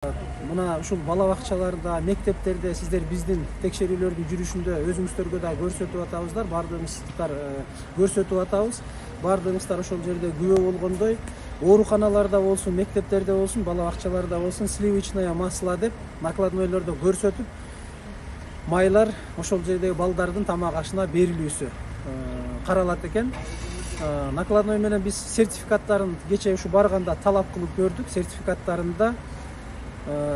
Мына ушул бала бакчаларда, мектептерде сиздер биздин текшерүүлөрдүн жүрүшүндө өзүңүздөргө да көрсөтүп атабыздар, баардыгыңыздар көрсөтүп атабыз. Баардыгыңыздар ошол жерде күбө болгондой, ооруканаларда болсун, мектептерде болсун, бала бакчаларда болсун, сливочное масло деп накладнойлордо көрсөтүп, майлар ошол жердеги балдардын тамак ашына берилүүсү каралат экен. Накладной менен биз сертификаттарын кечээ ушу барганда талап кылып көрдүк. Сертификаттарында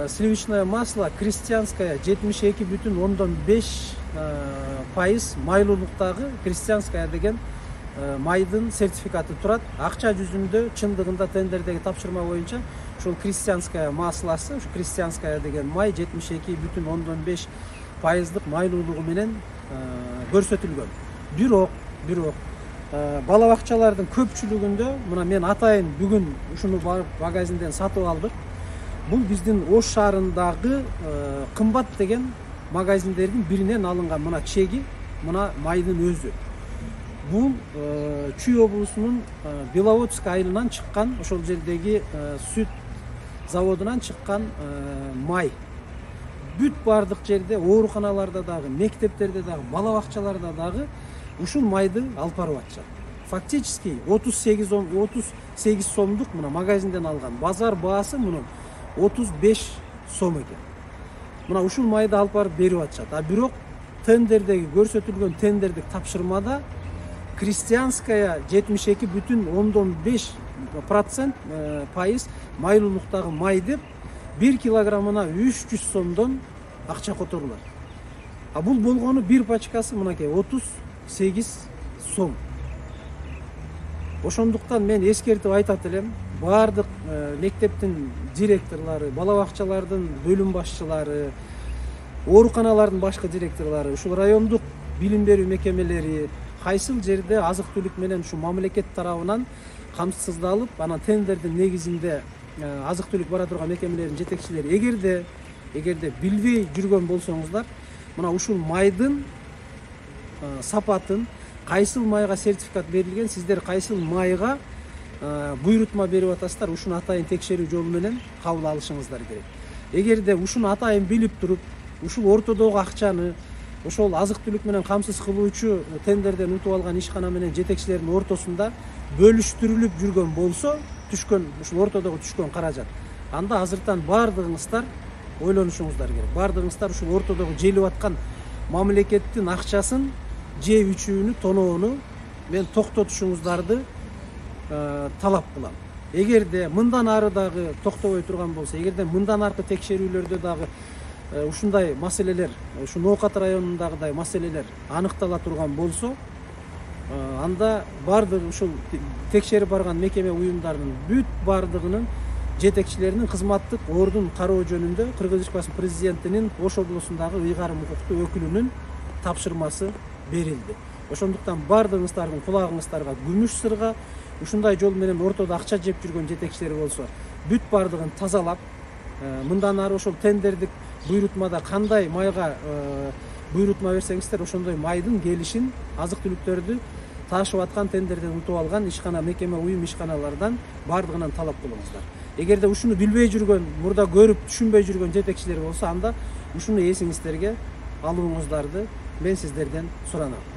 сливочное масло крестьянское 72,5% майлуулуктагы крестьянская деген майдын сертификаты турат. Акча жүзүндө чындыгында тендердеги тапшырма боюнча ушул крестьянская маслосы, ушу крестьянская деген май 72,5% майлуулугу менен көрсөтүлгөн. Бирок бала бакчалардын көпчүлүгүндө, мына мен атайын бүгүн ушуну барып магазинден сатып алдык. Бул биздин Ош шаарындагы кымбат деген магазиндердин биринен алынган мына чеги, мына майдын өзү. Бул Чүй облусунун Беловодск айылынан чыккан, ошол жердеги сүт заводунан чыккан май. Бүт бардык жерде, ооруканаларда дагы, мектептерде дагы, бала бакчаларда дагы ушул майды алып барып атышат. Фактически 38 сомдук мына магазинден алган базар баасы мунун 35 сом экен. Мына ушул майды алып барып берип атышат. А бирок тендердеги көрсөтүлгөн тендердик тапшырмада крестьянская 72,5% майлуулуктагы май деп 1 килограммына 300 сомдон акча которулат. А бул болгону бир пачкасы мынакей 38 сом. Ошондуктан мен эскертип айтат элем, бардык мектептин директорлору, бала бакчалардын бөлүм башчылары, ооруканалардын башкы директорлору, ушул райондук билим берүү мекемелери кайсыл жерде азык түлүк менен ушу мамлекет тарабынан камсыздалып, анан тендердин негизинде азык түлүк бара турган мекемелердин жетекчилери эгерде билбей жүргөн болсоңуздар, мына ушул майдын сапатын, кайсыл майга сертификат берилген, сиздер кайсыл майга буйрутма берип атасыздар, ушуну атайын текшерүү жолу менен кабыл алышыңыздар керек. Эгерде ушуну атайын билип туруп, ушул ортодогу акчаны ошол азык түлүк менен камсыз кылуучу тендерден утуп алган ишкана менен жетекчилердин ортосунда бөлүштүрүлүп жүргөн болсо, түшкөн ушул ортодогу түшкөн каражат, анда азыртан баардыгыңыздар ойлонушуңуздар керек. Баардыгыңыздар ушул ортодогу желип аткан мамлекеттин акчасын жеп ичүүнү, тоноону мен токтотушуңуздарды талап кылам. Эгерде мындан ары дагы токтобой турган болсо, эгерде мындан аркы текшерүүлөрдө дагы ушундай маселелер, ушу Ноокат районундагыдай маселелер аныктала турган болсо, анда бардык ушул текшерип барган мекеме уюмдардын бүт бардыгынын жетекчилеринин кызматтык ордун кароо жөнүндө Кыргыз Республикасынын президентинин Ош облусундагы ыйгарым укуктуу өкүлүнүн тапшырмасы берилди. Ошондуктан бардыгыңыздардын кулагыңыздарга күмүш сырга, ушундай жол менен ортодо акча жеп жүргөн жетекчилер болсо, бүт бардыгын тазалап, мындан ары ошол тендердик буйрутмада кандай майга буйрутма берсеңиздер, ошондой майдын келишин, азык түлүктөрдү таашып аткан тендерден утуп алган ишкана, мекеме, уюм ишканалардан бардыгынан талап кылыңыздар. Эгерде ушуну билбей жүргөн, мурда көрүп түшүнбөй жүргөн жетекчилер болсо, анда ушуну эсиңиздерге алууңуздарды мен сиздерден суранам.